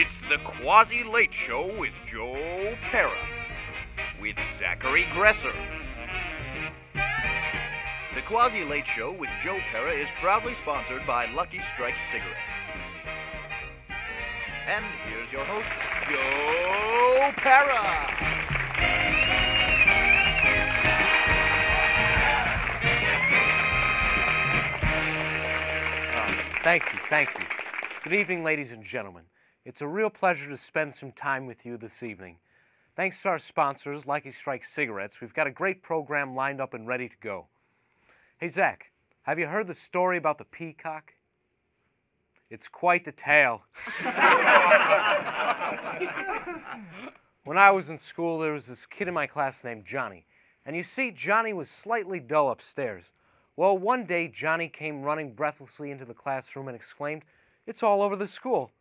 It's the Quasi Late Show with Joe Pera, with Zachary Gresser. The Quasi Late Show with Joe Pera is proudly sponsored by Lucky Strike Cigarettes. And here's your host, Joe Pera. Thank you. Good evening, ladies and gentlemen. It's a real pleasure to spend some time with you this evening. Thanks to our sponsors, Lucky Strike Cigarettes, we've got a great program lined up and ready to go. Hey, Zach, have you heard the story about the peacock? It's quite a tale. When I was in school, there was this kid in my class named Johnny. And you see, Johnny was slightly dull upstairs. Well, one day, Johnny came running breathlessly into the classroom and exclaimed, "It's all over the school."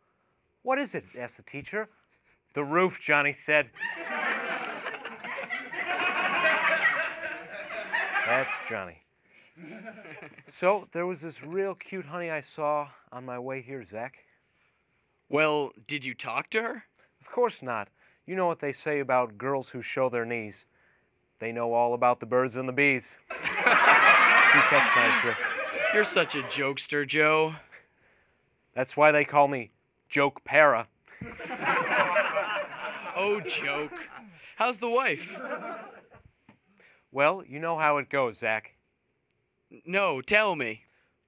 "What is it?" asked the teacher. "The roof," Johnny said. That's Johnny. So, there was this real cute honey I saw on my way here, Zach. Well, did you talk to her? Of course not. You know what they say about girls who show their knees. They know all about the birds and the bees. You catch my drift. You're such a jokester, Joe. That's why they call me Joke Pera. Oh, joke. How's the wife? Well, you know how it goes, Zach. No, tell me.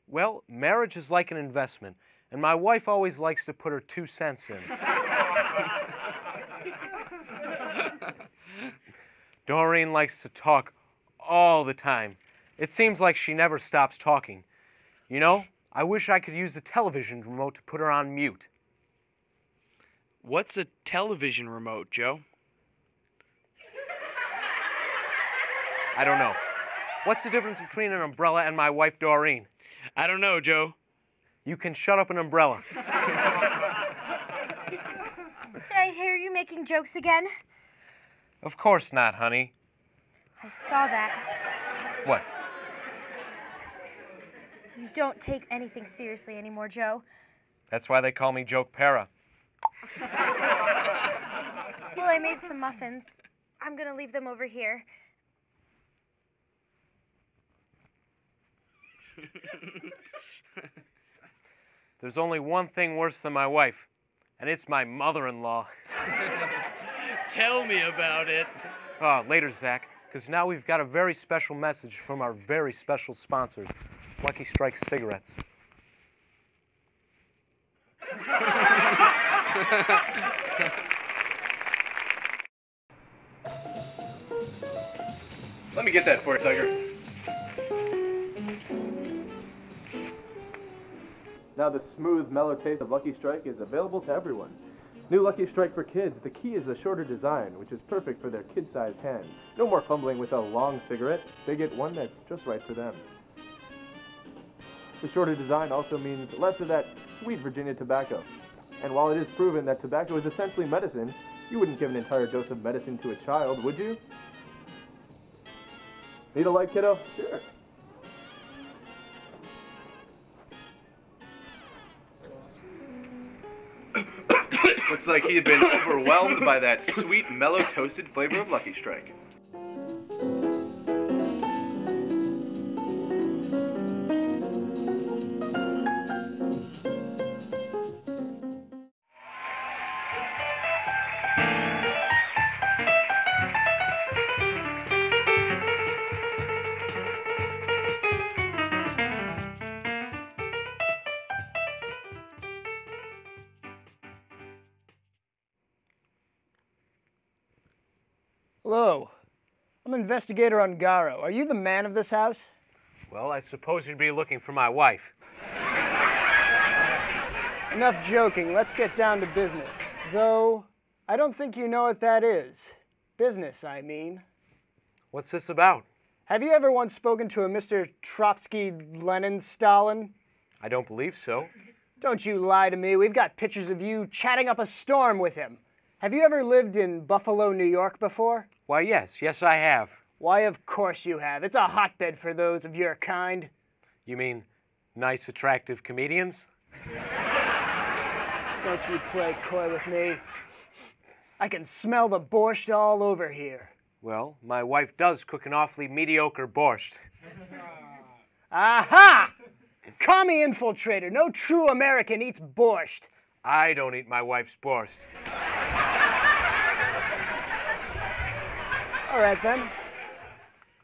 Well, marriage is like an investment, and my wife always likes to put her 2 cents in. Doreen likes to talk all the time. It seems like she never stops talking. You know, I wish I could use the television remote to put her on mute. What's a television remote, Joe? I don't know. What's the difference between an umbrella and my wife, Doreen? I don't know, Joe. You can shut up an umbrella. Did I hear you making jokes again? Of course not, honey. I saw that. What? You don't take anything seriously anymore, Joe. That's why they call me Joke Pera. Well, I made some muffins. I'm gonna leave them over here. There's only one thing worse than my wife, and it's my mother-in-law. Tell me about it. Later, Zach, because now we've got a very special message from our very special sponsors, Lucky Strike Cigarettes. Let me get that for you, Tiger. Now the smooth, mellow taste of Lucky Strike is available to everyone. New Lucky Strike for kids, the key is the shorter design, which is perfect for their kid-sized hand. No more fumbling with a long cigarette, they get one that's just right for them. The shorter design also means less of that sweet Virginia tobacco. And while it is proven that tobacco is essentially medicine, you wouldn't give an entire dose of medicine to a child, would you? Need a light, kiddo? Sure. Looks like he had been overwhelmed by that sweet, mellow, toasted flavor of Lucky Strike. Hello. I'm Investigator Ungaro. Are you the man of this house? Well, I suppose you'd be looking for my wife. Enough joking. Let's get down to business. Though, I don't think you know what that is. Business, I mean. What's this about? Have you ever once spoken to a Mr. Trotsky Lenin Stalin? I don't believe so. Don't you lie to me. We've got pictures of you chatting up a storm with him. Have you ever lived in Buffalo, New York before? Why, yes, I have. Why, of course you have. It's a hotbed for those of your kind. You mean nice, attractive comedians? Don't you play coy with me. I can smell the borscht all over here. Well, my wife does cook an awfully mediocre borscht. Aha! Commie infiltrator. No true American eats borscht. I don't eat my wife's borscht. All right, then.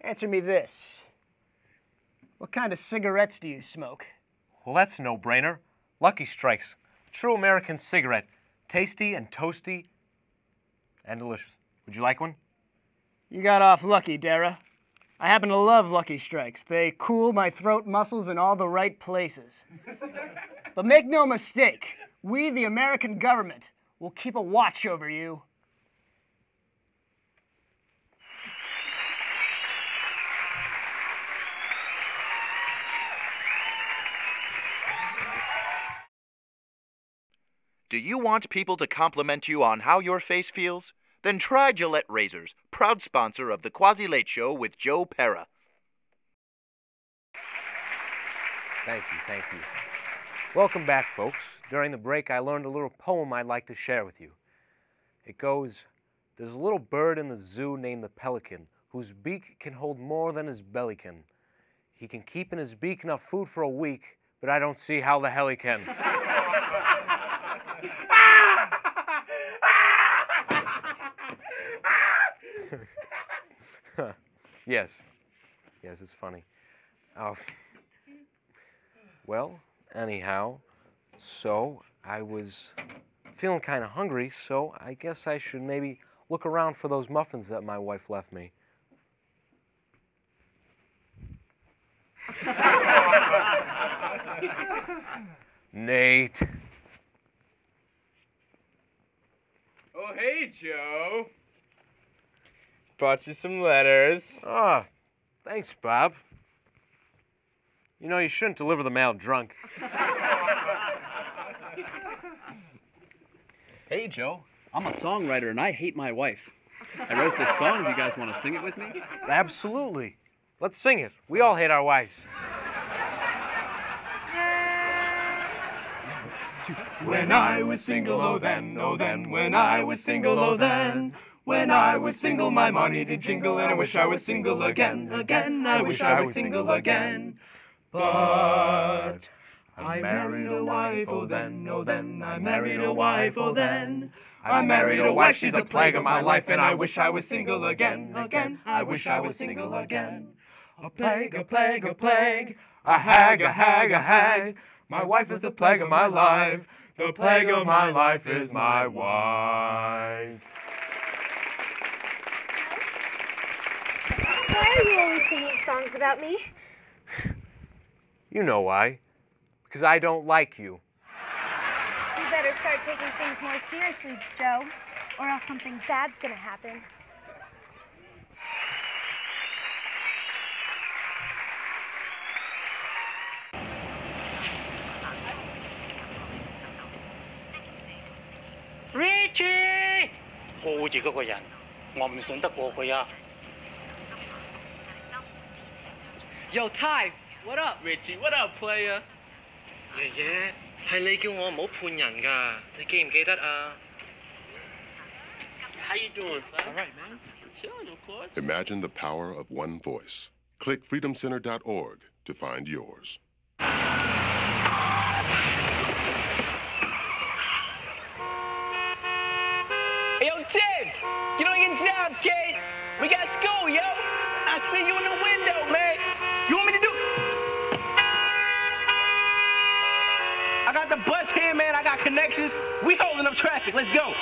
Answer me this. What kind of cigarettes do you smoke? Well, that's a no-brainer. Lucky Strikes. True American cigarette. Tasty and toasty and delicious. Would you like one? You got off lucky, Dara. I happen to love Lucky Strikes. They cool my throat muscles in all the right places. But make no mistake, we, the American government, will keep a watch over you. Do you want people to compliment you on how your face feels? Then try Gillette Razors, proud sponsor of the Quasi Late Show with Joe Pera. Thank you, thank you. Welcome back, folks. During the break, I learned a little poem I'd like to share with you. It goes, there's a little bird in the zoo named the pelican, whose beak can hold more than his belly can. He can keep in his beak enough food for a week, but I don't see how the hell he can. Yes. Yes, it's funny. Well, anyhow, so I was feeling kind of hungry, so I guess I should maybe look around for those muffins that my wife left me. Nate. Oh, hey, Joe. Brought you some letters. Ah, thanks, Bob. You know, you shouldn't deliver the mail drunk. Hey, Joe. I'm a songwriter and I hate my wife. I wrote this song. Do you guys want to sing it with me? Absolutely. Let's sing it. We all hate our wives. When I was single, oh then, when I was single, oh then. When I was single, my money did jingle, and I wish I was single again, I wish I was single again. But I married a wife, oh then, I married a wife, oh then. I married a wife, she's the plague of my life, and I wish I was single again, I wish I was single again. A plague, a plague, a plague, a hag, a hag, a hag. My wife is the plague of my life, the plague of my life is my wife. Why are you always singing songs about me? You know why. Because I don't like you. You better start taking things more seriously, Joe, or else something bad's gonna happen. Richie！ 顧住嗰個人，我唔信得過佢啊！ Yo, Ty, what up, Richie? What up, player? 爺爺，係你叫我唔好判人㗎，你記唔記得啊 How you doing, son? All right, man. Chilling, of course. Imagine the power of one voice. Click freedomcenter.org to find yours. Hey, yo, Tim! Get on your job, kid! We got school, yo! I see you in the window, man! You want me to do... I got the bus here, man. I got connections. We holding up traffic. Let's go.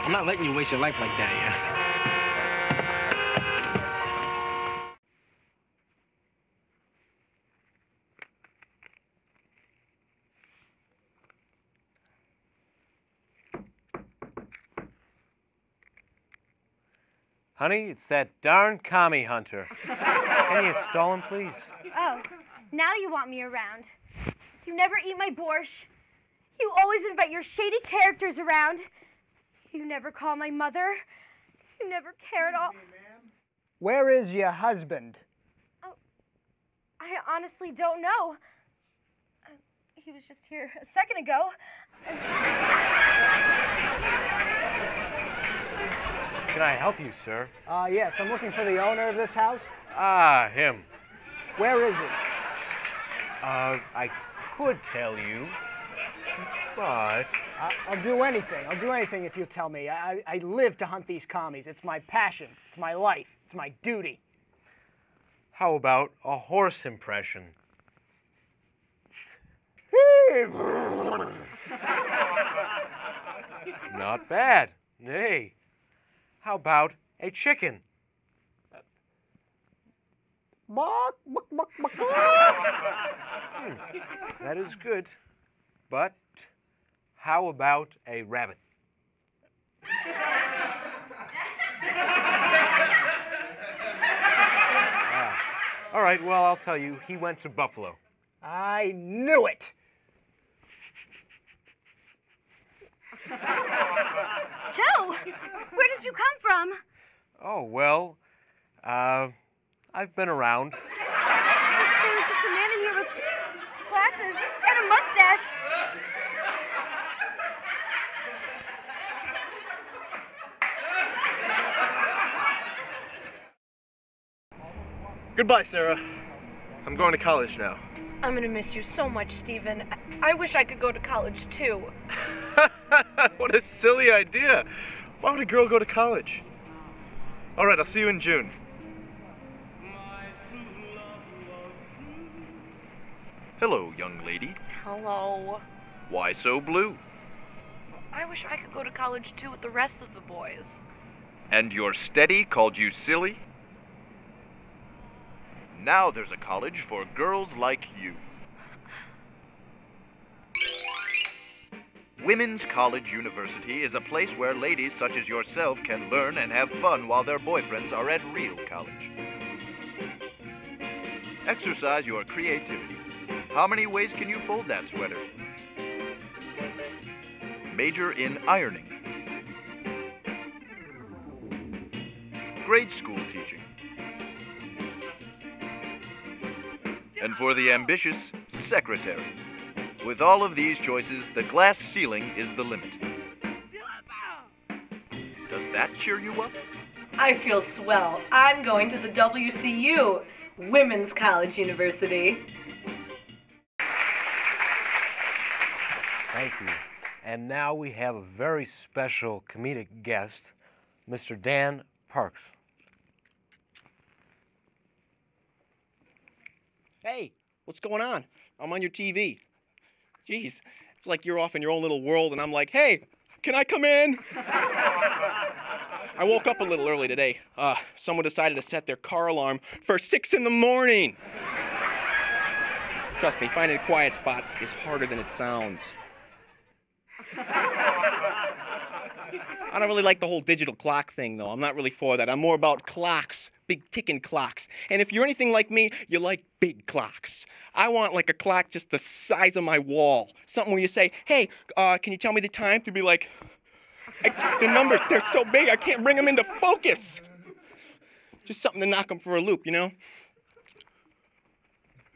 I'm not letting you waste your life like that, yeah? Honey, it's that darn commie hunter. Can you stall him, please? Oh, now you want me around. You never eat my borscht. You always invite your shady characters around. You never call my mother. You never care at all. Where is your husband? Oh, I honestly don't know. he was just here a second ago. Can I help you, sir? Yes, I'm looking for the owner of this house. Ah, him. Where is he? I could tell you, but... I'll do anything. I'll do anything if you tell me. I live to hunt these commies. It's my passion. It's my life. It's my duty. How about a horse impression? Not bad. Hey, how about a chicken? That is good. But how about a rabbit? All right, well, I'll tell you, he went to Buffalo. I knew it. Joe, where did you come from? Oh, well, I've been around. There was just a man in here with glasses and a mustache. Goodbye, Sarah. I'm going to college now. I'm gonna miss you so much, Stephen. I wish I could go to college, too. What a silly idea. Why would a girl go to college? All right, I'll see you in June. Hello, young lady. Hello. Why so blue? I wish I could go to college, too, with the rest of the boys. And your steady called you silly? Now there's a college for girls like you. Women's College University is a place where ladies such as yourself can learn and have fun while their boyfriends are at real college. Exercise your creativity. How many ways can you fold that sweater? Major in ironing. Grade school teaching. And for the ambitious, secretary. With all of these choices, the glass ceiling is the limit. Does that cheer you up? I feel swell. I'm going to the WCU, Women's College University. Thank you. And now we have a very special comedic guest, Mr. Dan Parks. Hey, what's going on? I'm on your TV. Jeez, it's like you're off in your own little world and I'm like, hey, can I come in? I woke up a little early today. Someone decided to set their car alarm for 6 in the morning. Trust me, finding a quiet spot is harder than it sounds. I don't really like the whole digital clock thing, though. I'm not really for that. I'm more about clocks, big ticking clocks. And if you're anything like me, you like big clocks. I want like a clock just the size of my wall. Something where you say, hey, can you tell me the time? To be like, the numbers, they're so big, I can't bring them into focus. Just something to knock them for a loop, you know?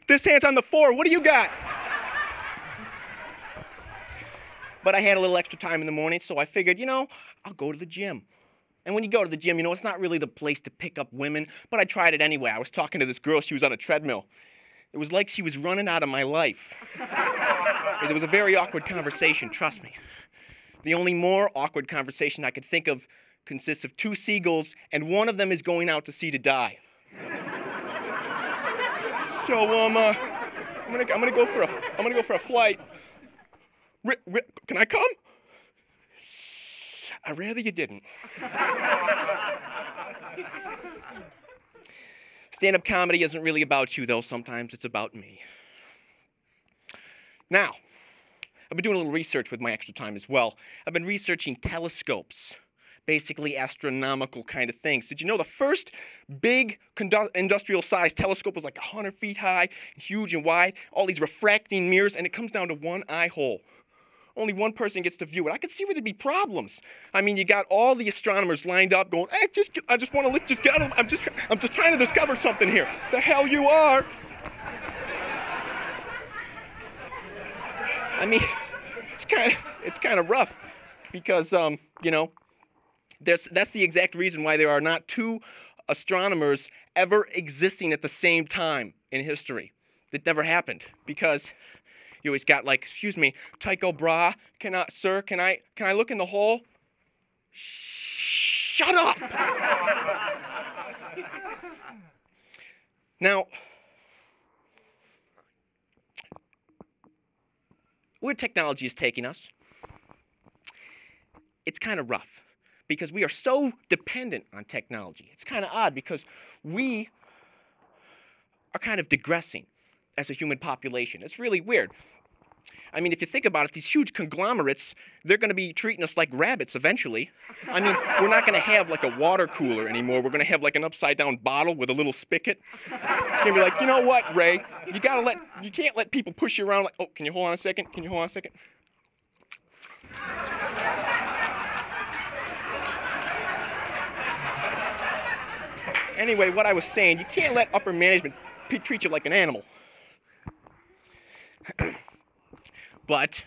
This hand's on the 4. What do you got? But I had a little extra time in the morning, so I figured, you know, I'll go to the gym. And when you go to the gym, you know, it's not really the place to pick up women, but I tried it anyway. I was talking to this girl. She was on a treadmill. It was like she was running out of my life. It was a very awkward conversation, trust me. The only more awkward conversation I could think of consists of 2 seagulls, and one of them is going out to sea to die. So I'm gonna go for a flight. Can I come? I'd rather you didn't. Stand-up comedy isn't really about you, though. Sometimes it's about me. Now, I've been doing a little research with my extra time as well. I've been researching telescopes, basically astronomical kind of things. Did you know the first big industrial-sized telescope was like 100 feet high, huge and wide, all these refracting mirrors, and it comes down to one eye hole. Only one person gets to view it. I could see where there'd be problems. I mean, you got all the astronomers lined up going, hey, I just want to just get them. I'm just trying to discover something here. The hell you are. I mean, it's kind of rough because you know, that's the exact reason why there are not two astronomers ever existing at the same time in history. That never happened because you always got like, excuse me, Tycho Brahe, sir, can I look in the hole? Shut up! Now, where technology is taking us, it's kind of rough because we are so dependent on technology. It's kind of odd because we are kind of digressing as a human population. It's really weird. I mean, if you think about it, these huge conglomerates, they're going to be treating us like rabbits eventually. I mean, we're not going to have like a water cooler anymore. We're going to have like an upside-down bottle with a little spigot. It's going to be like, you know what, Ray? You can't let people push you around like, oh, can you hold on a second? Can you hold on a second? Anyway, what I was saying, you can't let upper management treat you like an animal. But,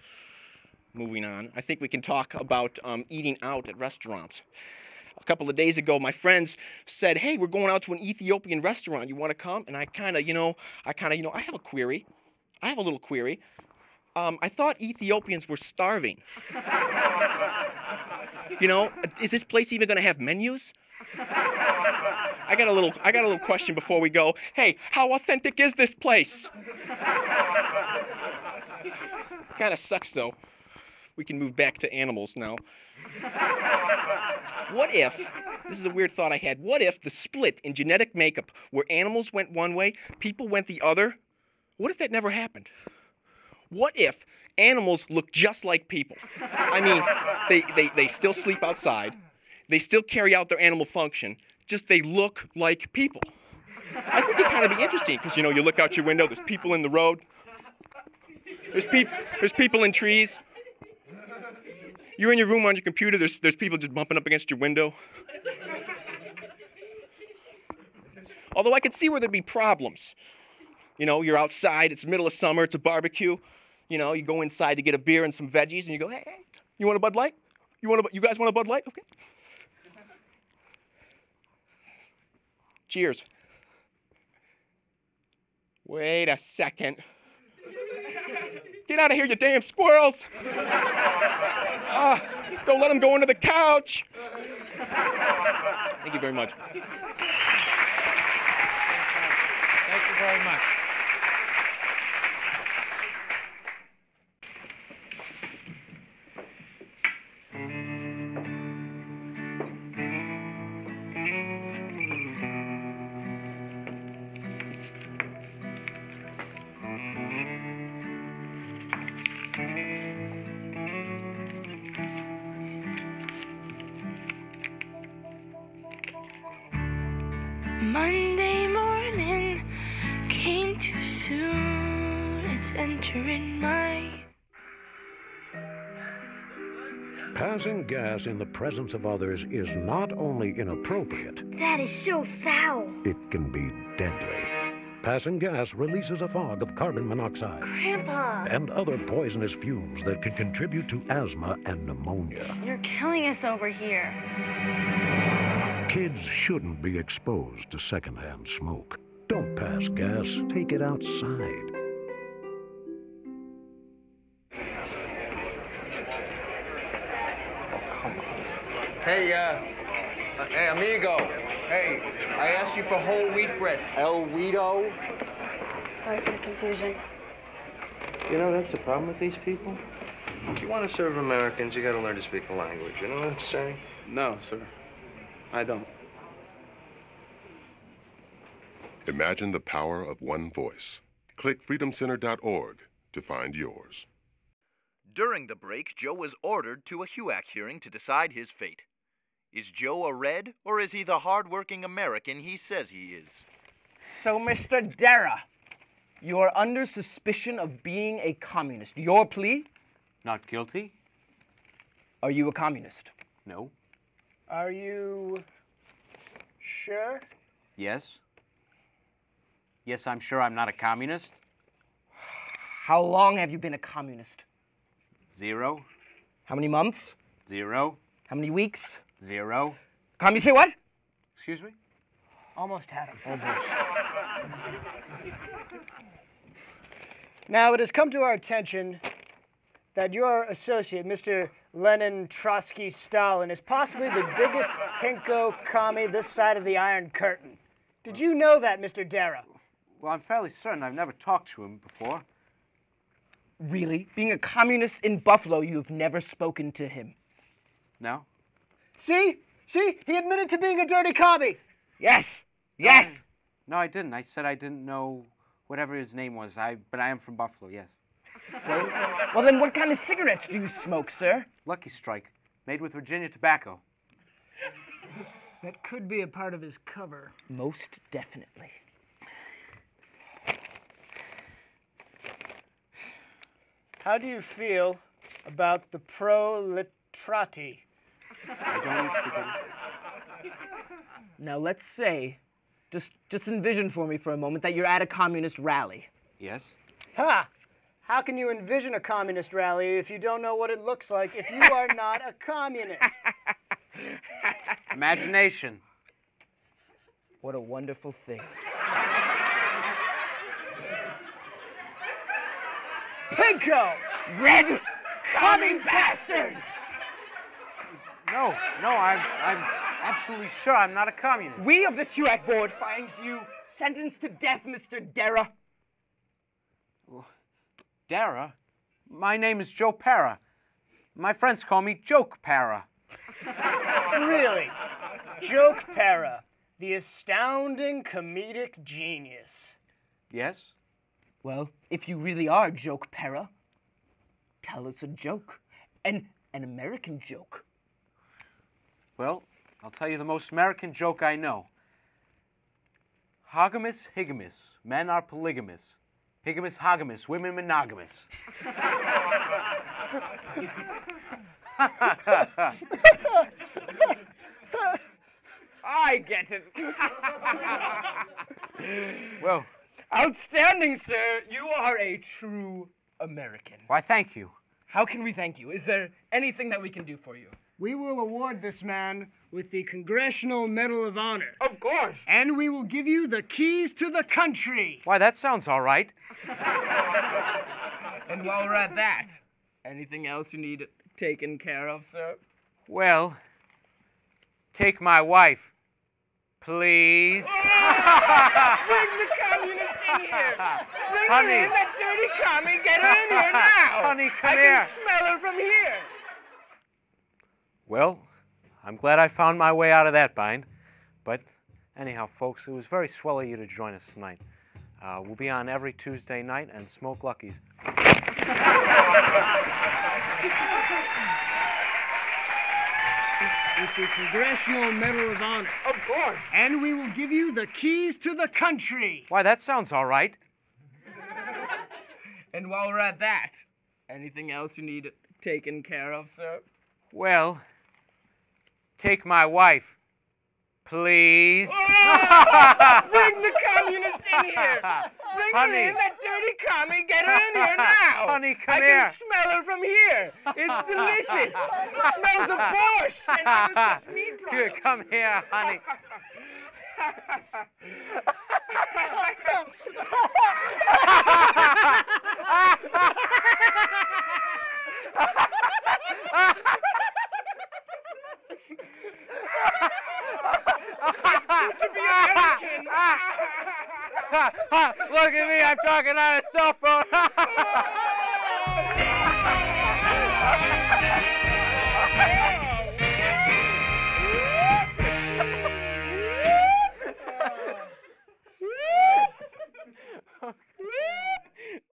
moving on, I think we can talk about eating out at restaurants. A couple of days ago, my friends said, hey, we're going out to an Ethiopian restaurant. You want to come? And I kind of, I have a query. I have a little query. I thought Ethiopians were starving. You know, is this place even going to have menus? I got a little question before we go. Hey, how authentic is this place? Kind of sucks though. We can move back to animals now. What if, this is a weird thought I had, what if the split in genetic makeup where animals went one way, people went the other, what if that never happened? What if animals look just like people? I mean, they still sleep outside, they still carry out their animal function, just they look like people. I think it'd kind of be interesting because, you know, you look out your window, there's people in the road, there's people in trees. You're in your room on your computer, there's people just bumping up against your window. Although I could see where there'd be problems. You know, you're outside, it's the middle of summer, it's a barbecue. You know, you go inside to get a beer and some veggies, and you go, hey, you want a Bud Light? You guys want a Bud Light? Okay. Cheers. Wait a second. Get out of here, you damn squirrels! Don't let them go into the couch! Thank you very much. Thank you very much. Monday morning came too soon. It's entering my... Passing gas in the presence of others is not only inappropriate, That is so foul. it can be deadly. Passing gas releases a fog of carbon monoxide Grandpa. and other poisonous fumes that can contribute to asthma and pneumonia. You're killing us over here. Kids shouldn't be exposed to secondhand smoke. Don't pass gas. Take it outside. Hey, hey, amigo. Hey, I asked you for whole wheat bread. El Guido. Sorry for the confusion. You know, that's the problem with these people. If you want to serve Americans, you got to learn to speak the language. You know what I'm saying? No, sir. I don't. Imagine the power of one voice. Click freedomcenter.org to find yours. During the break, Joe was ordered to a HUAC hearing to decide his fate. Is Joe a red, or is he the hard-working American he says he is? So, Mr. Dara, you are under suspicion of being a communist. Your plea? Not guilty? Are you a communist? No. Are you sure? Yes. Yes, I'm sure I'm not a communist. How long have you been a communist? 0. How many months? 0. How many weeks? 0. You say what? Excuse me? Almost had him. Almost. Now, it has come to our attention that your associate, Mr. Lenin Trotsky Stalin, is possibly the biggest pinko commie this side of the Iron Curtain. Did you know that, Mr. Dara? Well, I'm fairly certain I've never talked to him before. Really? Being a communist in Buffalo, you've never spoken to him? No? See? See? He admitted to being a dirty commie. Yes. No, Yes. No, I didn't. I said I didn't know whatever his name was. But I am from Buffalo, yes. Well, then what kind of cigarettes do you smoke, sir? Lucky Strike, made with Virginia tobacco. That could be a part of his cover. Most definitely. How do you feel about the proliterati? I don't eat spaghetti. Now let's say, just envision for me for a moment that you're at a communist rally. Yes? Ha! How can you envision a communist rally if you don't know what it looks like if you are not a communist? Imagination. What a wonderful thing. Pinko! Red commie bastard! No, I'm absolutely sure I'm not a communist. We of the SUAC board finds you sentenced to death, Mr. Dara. Dara? My name is Joe Pera. My friends call me Joke Pera. Really? Joke Pera, the astounding comedic genius. Yes? Well, if you really are Joke Pera, tell us a joke. An American joke. Well, I'll tell you the most American joke I know. Hogamus higamus, men are polygamous. Higamus hogamus, women monogamous. I get it. Well, outstanding, sir. You are a true American. Why, thank you. How can we thank you? Is there anything that we can do for you? We will award this man with the Congressional Medal of Honor. Of course. And we will give you the keys to the country. Why, that sounds all right. And while we're at that, anything else you need taken care of, sir? Well, take my wife, please. Bring the communist in here. Bring Honey. her in, that dirty commie. Get her in here now. Honey, come I here. can smell her from here. Well, I'm glad I found my way out of that bind. But anyhow, folks, it was very swell of you to join us tonight. We'll be on every Tuesday night and smoke Luckies. With the Congressional Medal of Honor. Of course. And we will give you the keys to the country. Why, that sounds all right. And while we're at that, anything else you need taken care of, sir? Well, take my wife, please. Bring the communist in here. Bring Honey. her in, that dirty commie. Get her in here now. Honey, come I here. can smell her from here. It's delicious. It smells of borscht and other such meat Here, products. come here, honey. To be American. Look at me, I'm talking on a cell phone.